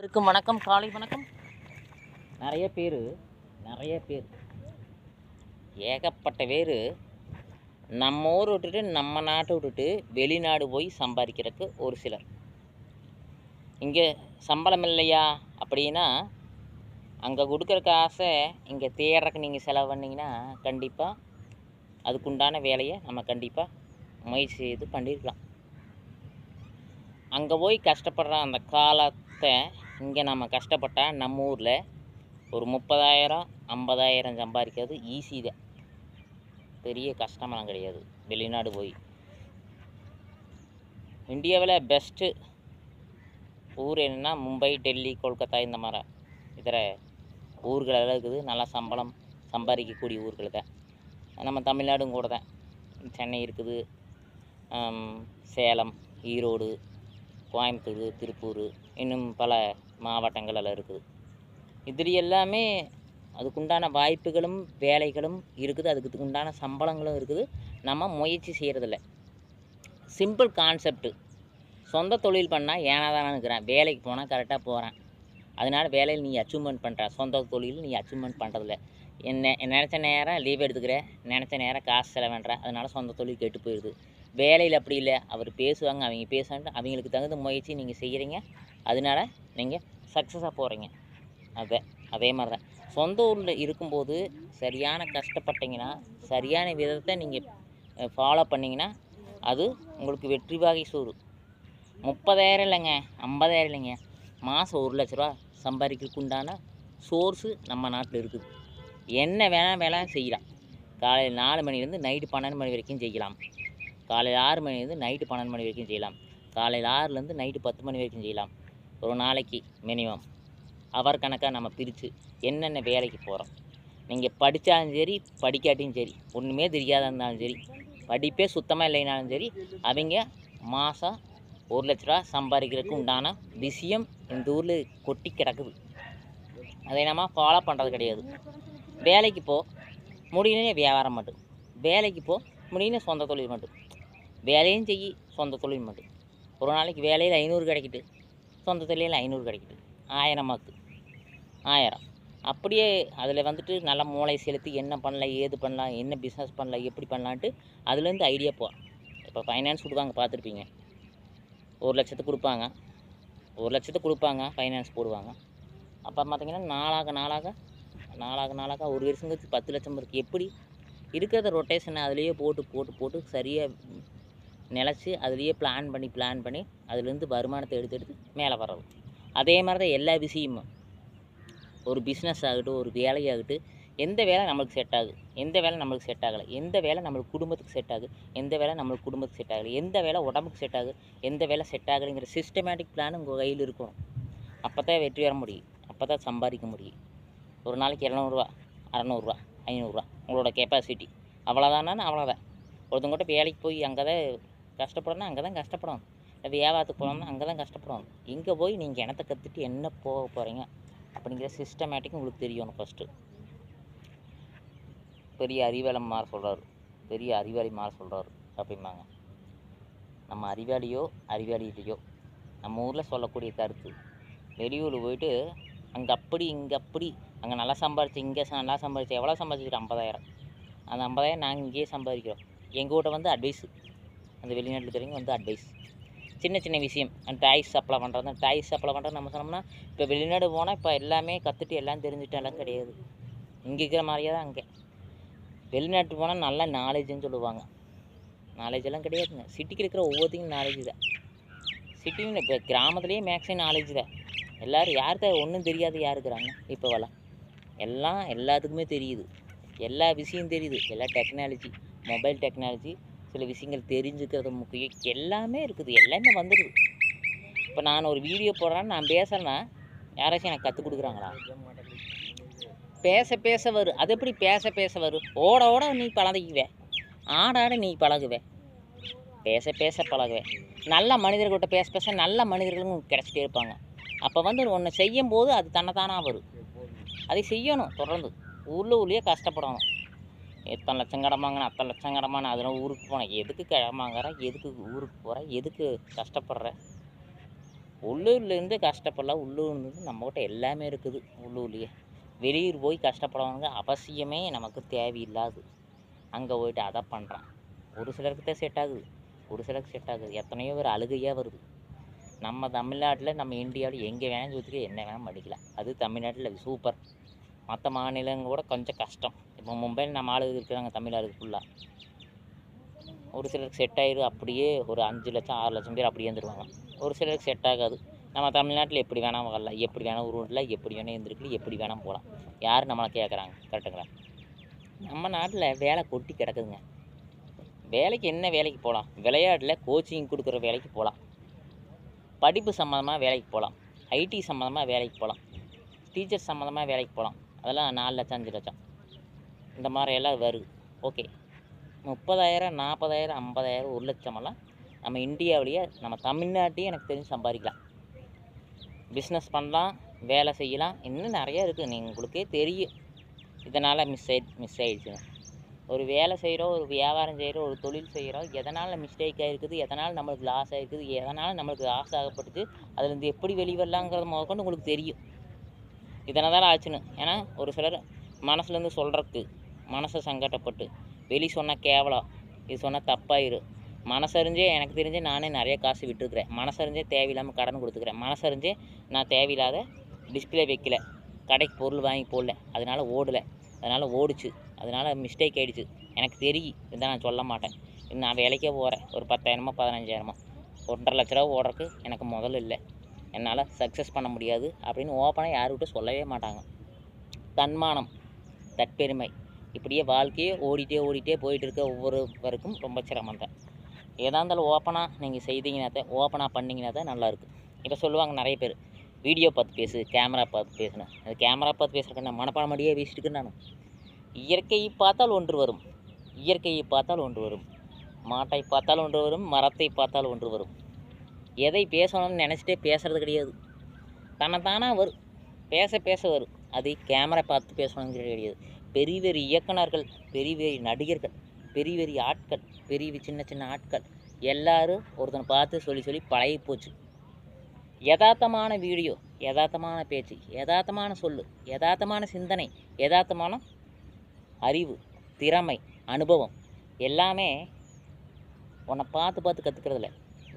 இருக்கும் வணக்கம், காலை வணக்கம். நிறைய பேர் ஏகப்பட்ட பேர் நம்ம ஊர் விட்டுட்டு நம்ம நாட்டை விட்டுட்டு வெளிநாடு போய் சம்பாதிக்கிறதுக்கு ஒரு சிலர். இங்கே சம்பளம் இல்லையா அப்படின்னா அங்கே கொடுக்குற காசை இங்கே தேடுறக்கு நீங்கள் செலவு பண்ணிங்கன்னா கண்டிப்பாக அதுக்குண்டான வேலையை நம்ம கண்டிப்பாக முயற்சி செய்து பண்ணியிருக்கலாம். அங்கே போய் கஷ்டப்படுற அந்த காலத்தை இங்கே நம்ம கஷ்டப்பட்டால் நம்ம ஊரில் ஒரு 30,000 50,000 சம்பாதிக்கிறது ஈஸி தான். பெரிய கஷ்டமெல்லாம் கிடையாது. வெளிநாடு போய் இந்தியாவில் பெஸ்ட்டு ஊர் என்னென்னா மும்பை, டெல்லி, கொல்கத்தா இந்த மாதிரி இதர ஊர்களெல்லாம் இருக்குது. நல்லா சம்பளம் சம்பாதிக்கக்கூடிய ஊர்கள் தான். நம்ம தமிழ்நாடும் கூட தான். சென்னை இருக்குது, சேலம், ஈரோடு, கோயம்புத்தூர், திருப்பூர், இன்னும் பல மாவட்டங்கள் எல்லாம் இருக்குது. இதில் எல்லாமே அதுக்குண்டான வாய்ப்புகளும் வேலைகளும் இருக்குது. அதுக்கு உண்டான சம்பளங்களும் இருக்குது. நம்ம முயற்சி செய்கிறதில்ல. Simple concept. சொந்த தொழில் பண்ணால் ஏனாதானு இருக்கிறேன். வேலைக்கு போனால் கரெக்டாக போகிறேன். அதனால் வேலையில் நீ அச்சீவ்மெண்ட் பண்ணுற. சொந்த தொழில் நீ அச்சீவ்மெண்ட் பண்ணுறதில்ல. நினச்ச நேரம் லீவ் எடுத்துக்கிற, நினச்ச நேரம் காசு செலவுன்ற. அதனால் சொந்த தொழில் கெட்டு போயிடுது. வேலையில் அப்படி இல்லை. அவர் பேசுவாங்க, அவங்க பேசுவாங்க, அவங்களுக்கு தகுந்த முயற்சி நீங்கள் செய்கிறீங்க. அதனால் நீங்கள் சக்ஸஸாக போகிறீங்க. அதே மாதிரி தான் சொந்த ஊரில் இருக்கும்போது சரியான கஷ்டப்பட்டீங்கன்னா, சரியான விதத்தை நீங்கள் ஃபாலோ பண்ணிங்கன்னா அது உங்களுக்கு வெற்றி வாகை சூறு. 30,000 இல்லைங்க, 50,000 இல்லைங்க, மாதம் 1,00,000 ரூபா சம்பாதிக்கிறதுக்கு உண்டான சோர்ஸு நம்ம நாட்டில் இருக்குது. என்ன வேணால் செய்யலாம். காலையில் 4 மணிலேருந்து நைட்டு 12 மணி வரைக்கும் செய்யலாம். காலையில் 6 மணிலேருந்து நைட்டு 12 மணி வரைக்கும் செய்யலாம். காலையில் 6லேருந்து நைட்டு 10 மணி வரைக்கும் செய்யலாம். ஒரு நாளைக்கு மினிமம் அவர் கணக்காக நம்ம பிரித்து என்னென்ன வேலைக்கு போகிறோம். நீங்கள் படித்தாலும் சரி, படிக்காட்டியும் சரி, ஒன்றுமே தெரியாத இருந்தாலும் சரி, படிப்பே சுத்தமாக இல்லைனாலும் சரி, அவங்க மாதம் 1,00,000 ரூபா சம்பாதிக்கிறதுக்கு உண்டான விஷயம் இந்த ஊரில் கொட்டி கிடக்குது. அதை நம்ம ஃபாலோ பண்ணுறது கிடையாது. வேலைக்கு போ முடியல, வியாபாரம் மட்டும். வேலைக்கு போ முடியல, சொந்த தொழில் மட்டும். வேலையும் செய்யி, சொந்த தொழில் மட்டும். ஒரு நாளைக்கு வேலையில் 500 கிடைக்கிட்டு, சொந்த தொழிலில் 500 கிடைக்கிட்டு, 1000 அப்படியே அதில் வந்துட்டு நல்லா மூளை செலுத்தி என்ன பண்ணலாம், ஏது பண்ணலாம், என்ன பிஸ்னஸ் பண்ணலாம், எப்படி பண்ணலான்ட்டு அதுலேருந்து ஐடியா போ. இப்போ ஃபைனான்ஸ் கொடுப்பாங்க, பார்த்துருப்பீங்க. 1,00,000 கொடுப்பாங்க, 1,00,000 கொடுப்பாங்க, ஃபைனான்ஸ் போடுவாங்க. அப்போ பார்த்திங்கன்னா நாளாக ஒரு வருஷம் கழிச்சு 10 லட்சம் இருக்குது. எப்படி இருக்கிறத ரொட்டேஷனை அதுலேயே போட்டு சரியாக நிலச்சி அதுலேயே பிளான் பண்ணி அதுலேருந்து வருமானத்தை எடுத்து மேலே வர்றது. அதே மாதிரி தான் எல்லா விஷயமும். ஒரு பிஸ்னஸ் ஆகட்டும், ஒரு வேலையாகட்டும், எந்த வேலை நம்மளுக்கு செட் ஆகுது, எந்த வேலை நம்மளுக்கு செட் ஆகலை, எந்த வேலை நம்மளுக்கு குடும்பத்துக்கு செட் ஆகுது, எந்த வேலை நம்மளுக்கு குடும்பத்துக்கு செட் ஆகலை, எந்த வேலை உடம்புக்கு செட் ஆகுது, எந்த வேலை செட் ஆகலைங்கிற சிஸ்டமேட்டிக் பிளான் உங்கள் கையில் இருக்கணும். அப்போ தான் வெற்றி பெற முடியும். அப்போ தான் சம்பாதிக்க முடியும். ஒரு நாளைக்கு 200 ரூபா, 600 500 உங்களோட கெப்பாசிட்டி அவ்வளோதானா, அவ்வளோதான். ஒருத்தவங்ககிட்ட வேலைக்கு போய் அங்கே தான் கஷ்டப்படணும், அங்கே தான் கஷ்டப்படணும். வியாபாரத்துக்கு போனோம்னா அங்கே தான் கஷ்டப்படணும். இங்கே போய் நீங்கள் இனத்தை கற்றுட்டு என்ன போக போகிறீங்க அப்படிங்கிற சிஸ்டமேட்டிக் உங்களுக்கு தெரியணும். ஃபஸ்ட்டு பெரிய அறிவாளி மாற சொல்கிறாரு அப்படிம்பாங்க. நம்ம அறிவாளியோ இல்லையோ, நம்ம ஊரில் சொல்லக்கூடிய கருத்து. வெளியூர் போயிட்டு அங்கே அப்படி இங்கே அப்படி, அங்கே நல்லா சம்பாரிச்சு, இங்கே நல்லா சம்பாரிச்சு, எவ்வளோ சம்பாதிச்சிக்கிறோம்? 50,000. அந்த 50,000 நாங்கள் இங்கேயே சம்பாதிக்கிறோம். எங்கள் கிட்ட வந்து அட்வைஸு, அந்த வெளிநாட்டில் தெரியுங்க வந்து அட்வைஸ். சின்ன விஷயம், அந்த டாய்ஸ் சப்ளை பண்ணுறது நம்ம சொன்னோம்னா, இப்போ வெளிநாடு போனால் இப்போ எல்லாமே கற்றுட்டு எல்லாம் தெரிஞ்சுட்டாலும் கிடையாது. இங்கே இருக்கிற மாதிரியே தான் அங்கே. வெளிநாட்டுக்கு போனால் நல்லா நாலேஜுன்னு சொல்லுவாங்க. நாலேஜெல்லாம் கிடையாதுங்க. சிட்டிக்கு இருக்கிற ஒவ்வொருத்தையும் நாலேஜ் தான். சிட்டின்னு இப்போ கிராமத்துலேயே மேக்ஸிமம் நாலேஜ் தான். எல்லோரும் யார்கிட்ட ஒன்றும் தெரியாது யார் இருக்கிறாங்க இப்போவெல்லாம். எல்லாத்துக்குமே தெரியுது. எல்லா விஷயம் தெரியுது. எல்லா டெக்னாலஜி, மொபைல் டெக்னாலஜி, சில விஷயங்கள் தெரிஞ்சுக்கிறது முக்கியம். எல்லாமே இருக்குது, எல்லாமே வந்துடுது. இப்போ நான் ஒரு வீடியோ போடுறேன்னு நான் பேசுகிறேன்னா யாராச்சும் எனக்கு கற்றுக் கொடுக்குறாங்களா? பேச வரும். அது எப்படி பேச வரும்? ஓட நீ பழகிக்குவே, ஆட நீ பழகுவே, பேச பழகுவே. நல்ல மனிதர்கள்கிட்ட பேச நல்ல மனிதர்களும் கிடச்சிட்டே இருப்பாங்க. அப்போ வந்து ஒன்று செய்யும்போது அது தன்னைத்தானாக வரும். அதை செய்யணும் தொடர்ந்து. ஊர்லேயே கஷ்டப்படணும். எத்தனை லட்சம் கடமாங்கன்னு, அத்தனை லட்சம் கடமான்னு, அதெல்லாம் ஊருக்கு போனேன். எதுக்கு கிடமாங்கற, எதுக்கு ஊருக்கு போகிற, எதுக்கு கஷ்டப்படுற? உள்ளூர்லேருந்து கஷ்டப்படலாம். உள்ளூர்லேருந்து நம்மகிட்ட எல்லாமே இருக்குது உள்ளூர்லேயே. வெளியூர் போய் கஷ்டப்படவங்க அவசியமே நமக்கு தேவையில்லாது. அங்கே போயிட்டு அதை பண்ணுறான். ஒரு சிலருக்கு தான் செட் ஆகுது, ஒரு சிலருக்கு செட் ஆகுது. எத்தனையோ பேர் அழுகையாக வருது. நம்ம தமிழ்நாட்டில், நம்ம இந்தியாவில் எங்கே வேணாலும் சுற்றிக்க, என்ன வேணாலும் படிக்கலாம். அது தமிழ்நாட்டில் சூப்பர். மற்ற மாநிலங்கள் கூட கொஞ்சம் கஷ்டம். இப்போ மும்பையில் நம்ம ஆளுங்க இருக்கிறாங்க, தமிழ் ஆளுங்க ஃபுல்லாக. ஒரு சிலருக்கு செட் ஆயிடும். அப்படியே ஒரு 5 லட்சம் 6 லட்சம் பேர் அப்படியே இருந்துருவாங்க. ஒரு சிலருக்கு செட் ஆகாது. நம்ம தமிழ்நாட்டில் எப்படி வேணால் வரலாம், எப்படி வேணால் உருவத்தில், எப்படி வேணால் இருந்துருக்கலாம், எப்படி வேணால் போகலாம். யார் நம்மளை கேட்குறாங்க? கரெக்டுங்களா? நம்ம நாட்டில் வேலை கொட்டி கிடக்குதுங்க. வேலைக்கு என்ன வேலைக்கு போகலாம்? விளையாட்டில் கோச்சிங் கொடுக்குற வேலைக்கு போகலாம், படிப்பு சம்மந்தமாக வேலைக்கு போகலாம், ஐடி சம்மந்தமாக வேலைக்கு போகலாம், டீச்சர் சம்மந்தமாக வேலைக்கு போகலாம். அதெல்லாம் 4 லட்சம் 5 லட்சம் இந்த மாதிரியெல்லாம் வருது. ஓகே, 30,000 40,000 50,000 1 லட்சமெல்லாம் நம்ம இந்தியாவிலேயே, நம்ம தமிழ்நாட்டையே எனக்கு தெரிஞ்சு சம்பாதிக்கலாம். பிஸ்னஸ் பண்ணலாம், வேலை செய்யலாம், இன்னும் நிறையா இருக்குது. உங்களுக்கே தெரியும். இதனால் மிஸ் ஆகிடுச்சுங்க. ஒரு வேலை செய்கிறோம், ஒரு வியாபாரம் செய்கிறோம், ஒரு தொழில் செய்கிறோம், எதனால் மிஸ்டேக் ஆகிருக்குது, எதனால் நம்மளுக்கு லாஸ் ஆகிருக்குது, எதனால் நம்மளுக்கு லாஸ் ஆகப்பட்டுச்சு, அதுலேருந்து எப்படி வெளிவரலாங்கிறத முதற்கொண்டு உங்களுக்கு தெரியும். இதனால் தான் ஆச்சுன்னு. ஏன்னா ஒரு சிலர் மனசுலேருந்து சொல்கிறதுக்கு மனசை சங்கடப்பட்டு வெளி சொன்னால் கேவலம், இது சொன்னால் தப்பாயிரும். மனசறிஞ்சே எனக்கு தெரிஞ்சே நானே நிறைய காசு விட்டுருக்குறேன். மனசறிஞ்சே தேவையில்லாமல் கடன் கொடுத்துக்கிறேன். மனசறிஞ்சே நான் தேவையில்லாத டிஸ்பிளே வைக்கல, கடைக்கு பொருள் வாங்கி போடல, அதனால் ஓடலை, அதனால் ஓடிச்சு, அதனால் மிஸ்டேக் ஆகிடுச்சு. எனக்கு தெரியும். இதை நான் சொல்ல மாட்டேன். நான் வேலைக்கே போகிறேன். ஒரு 10,000 15,000 1,50,000 லட்ச ரூபா ஓடுறதுக்கு எனக்கு முதல்ல இல்லை. என்னால் சக்ஸஸ் பண்ண முடியாது அப்படின்னு ஓப்பனாக யாருக்கிட்ட சொல்லவே மாட்டாங்க. தன்மானம், தற்பெருமை, இப்படியே வாழ்க்கையே ஓடிட்டே போயிட்டு இருக்க ஒவ்வொருவருக்கும் ரொம்ப சிரமம் தான். எதாக இருந்தாலும் ஓப்பனாக நீங்கள் செய்தீங்கன்னா தான், ஓப்பனாக பண்ணிங்கன்னா தான் நல்லாயிருக்கும். இப்போ சொல்லுவாங்க நிறைய பேர், வீடியோ பார்த்து பேசு, கேமரா பார்த்து பேசணும். அது கேமரா பார்த்து பேசுகிறேன், நான் மனப்பாடமடியே பேசிட்டு நான். இயற்கையை பார்த்தால் ஒன்று வரும், இயற்கையை பார்த்தால் ஒன்று வரும், மாட்டை பார்த்தால் ஒன்று வரும், மரத்தை பார்த்தால் ஒன்று வரும். எதை பேசணும்னு நினச்சிட்டே பேசுகிறது கிடையாது. தன்னைத்தானாக வரும், பேச வரும். அது கேமரா பார்த்து பேசணுங்கிறது கிடையாது. பெரிய பெரிய இயக்குனர்கள், பெரிய பெரிய நடிகர்கள், பெரிய பெரிய ஆட்கள், பெரிய சின்ன ஆட்கள் எல்லோரும் ஒருத்தனை பார்த்து சொல்லி பழகி போச்சு. யதார்த்தமான வீடியோ, யதார்த்தமான பேச்சு, யதார்த்தமான சொல்லு, யதார்த்தமான சிந்தனை, யதார்த்தமான அறிவு, திறமை, அனுபவம் எல்லாமே உன்னை பார்த்து கற்றுக்கிறதில்ல,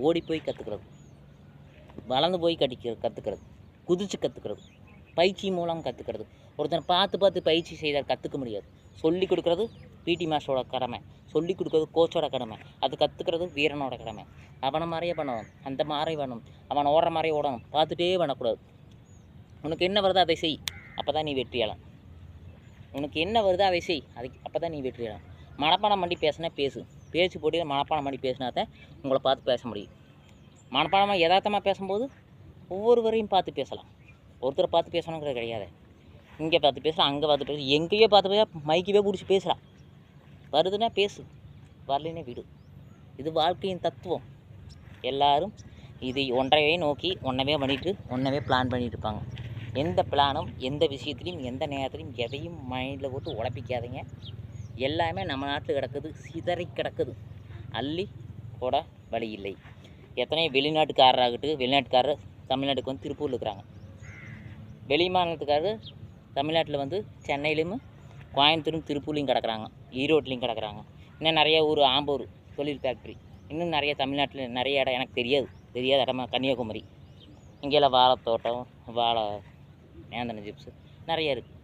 ஓடி போய் கற்றுக்கிறது, வளர்ந்து போய் கற்றுக்கிறது, குதிச்சு கற்றுக்கிறது, பயிற்சி மூலம் கற்றுக்கிறது. ஒருத்தனை பார்த்து பயிற்சி செய்தால் கற்றுக்க முடியாது. சொல்லி கொடுக்குறது பிடி மாஸ்டரோட கடமை, சொல்லி கொடுக்குறது கோச்சோட கடமை, அது கற்றுக்கிறது வீரனோட கடமை. அவனை மாதிரியே பண்ணணும், அந்த மாதிரி பண்ணணும், அவன் ஓடுற மாதிரியே ஓடணும், பார்த்துட்டே பண்ணக்கூடாது. உனக்கு என்ன வருதோ அதை செய், அப்போ தான் நீ வெற்றியாளன். உனக்கு என்ன வருதோ அதை செய், அப்போ தான் நீ வெற்றியாளன். மனப்பாடம் பண்ணி பேசுனா பேச்சு போட்டியில் மனப்பாடம் பண்ணி பேசினா தான் உங்களை பார்த்து பேச முடியும். மனப்பாடமாக யதார்த்தமாக பேசும்போது ஒவ்வொருவரையும் பார்த்து பேசலாம். ஒருத்தரை பார்த்து பேசணுங்கிறது கிடையாது. இங்கே பார்த்து பேசலாம், அங்கே பார்த்து பேசலாம், எங்கேயோ பார்த்து பேச, மைக்கவே பிடிச்சி பேசலாம். வருதுன்னா பேசு, வரலைன்னே விடு. இது வாழ்க்கையின் தத்துவம். எல்லோரும் இது ஒன்றையே நோக்கி ஒன்றவே பண்ணிவிட்டு ஒன்றவே பிளான் பண்ணிட்டு இருப்பாங்க. எந்த பிளானும் எந்த விஷயத்துலையும் எந்த நேரத்துலையும் எதையும் மைண்டில் போட்டு உழப்பிக்காதீங்க. எல்லாமே நம்ம நாட்டில் கிடக்குது, சிதறி கிடக்குது, அள்ளி போட வழி இல்லை. எத்தனையோ வெளிநாட்டுக்காரர் தமிழ்நாட்டுக்கு வந்து திருப்பூரில் இருக்கிறாங்க. வெளி மாநிலத்துக்காரர் தமிழ்நாட்டில் வந்து சென்னையிலையும் கோயம்புத்தூரும் திருப்பூர்லையும் கிடக்குறாங்க, ஈரோட்லேயும் கிடக்குறாங்க. இன்னும் நிறைய ஊர், ஆம்பூர் தொழில் ஃபேக்ட்ரி, இன்னும் நிறைய தமிழ்நாட்டில் நிறைய இடம் எனக்கு தெரியாத இடமா கன்னியாகுமரி. இங்கெல்லாம் வாழைத்தோட்டம், வாழை நேந்தன ஜிப்ஸு நிறைய இருக்குது.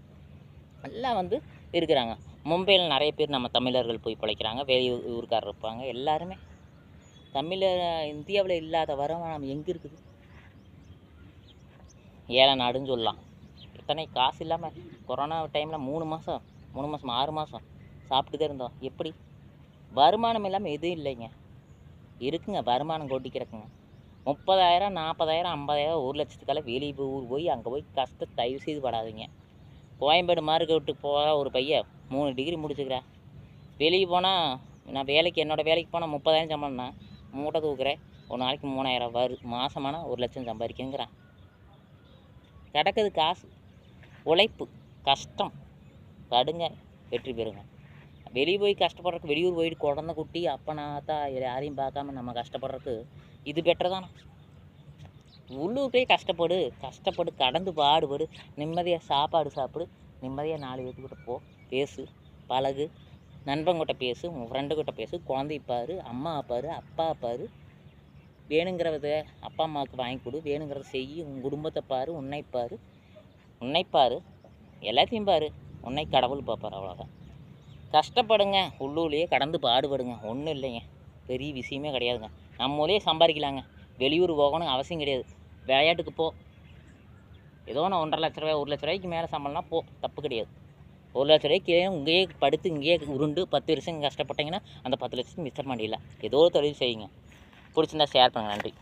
எல்லாம் வந்து இருக்கிறாங்க. மும்பையில் நிறைய பேர் நம்ம தமிழர்கள் போய் பிழைக்கிறாங்க, ஊருக்காரர் இருப்பாங்க. எல்லாருமே இந்தியாவில் இல்லாத வருமானம் எங்கே இருக்குது? ஏழை நாடுன்னு சொல்லலாம். இத்தனை காசு இல்லாமல் கொரோனா டைமில் 3 மாதம் 6 மாதம் சாப்பிட்டு தான் இருந்தோம். எப்படி? வருமானம் இல்லாமல் எதுவும் இல்லைங்க. இருக்குங்க, வருமானம் கொட்டி கிடக்குங்க. 30,000 40,000 50,000 1 லட்சத்துக்கெல்லாம் வெளியே ஊர் போய் அங்கே போய் கஷ்டம் தயவு செய்து படாதீங்க. கோயம்பேடு மார்க்கெட்டுக்கு போகிற ஒரு பையன் 3 டிகிரி முடிச்சுக்கிறேன். வெளியே போனால், நான் என்னோடய வேலைக்கு போனால் 30,000 சம்பளம்னா மூட்டை தூக்குறேன், ஒரு நாளைக்கு 3,000 வரும், மாதமானா 1 லட்சம் சம்பாதிக்குங்கிறேன். கிடக்குது காசு. உழைப்பு, கஷ்டம், படுங்க, வெற்றி பெறுங்க. வெளியே போய் கஷ்டப்படுறதுக்கு, வெளியூர் போயிட்டு குழந்தை குட்டி அப்பனா தான் யாரையும் பார்க்காம நம்ம கஷ்டப்படுறதுக்கு இது பெட்டர் தானே. உள்ளூர்லேயே கஷ்டப்படு கடந்து பாடுபடு, நிம்மதியாக சாப்பாடு சாப்பிடு, நிம்மதியாக 4 பேர்த்துக்கிட்ட போ, பேசு, பழகு, நண்பங்கிட்ட பேசு, உங்கள் ஃப்ரெண்டுக்கிட்ட பேசு, குழந்தைய பாரு, அம்மா பாரு, அப்பா பாரு, வேணுங்கிறத அப்பா அம்மாவுக்கு வாங்கி கொடு, வேணுங்கிறத செய், உன் குடும்பத்தை பாரு, உன்னை பாரு, எல்லாத்தையும் பாரு, உன்னை கடவுள் பார்ப்பார். அவ்வளோதான். கஷ்டப்படுங்க, உள்ளூர்லேயே கடந்து பாடுபடுங்க, ஒன்றும் இல்லைங்க, பெரிய விஷயமே கிடையாதுங்க. நம்ம ஊர்லேயே சம்பாதிக்கலாங்க, வெளியூர் போகணும் அவசியம் கிடையாது. விளையாட்டுக்கு போ, ஏதோ ஒன்று 1,50,000 லட்ச ரூபாய் 1 லட்ச ரூபாய்க்கு மேலே சம்பளம்னா போ, தப்பு கிடையாது. 1 லட்ச ரூபாய்க்கு இங்கேயே படுத்து இங்கேயே உருண்டு 10 வருஷம் கஷ்டப்பட்டீங்கன்னா அந்த 10 லட்சத்துக்கு மிச்சம் மாட்டிடலாம். ஏதோ தொழில் செய்யுங்க. பிடிச்சிருந்தா ஷேர் பண்ணுங்கள். நன்றி.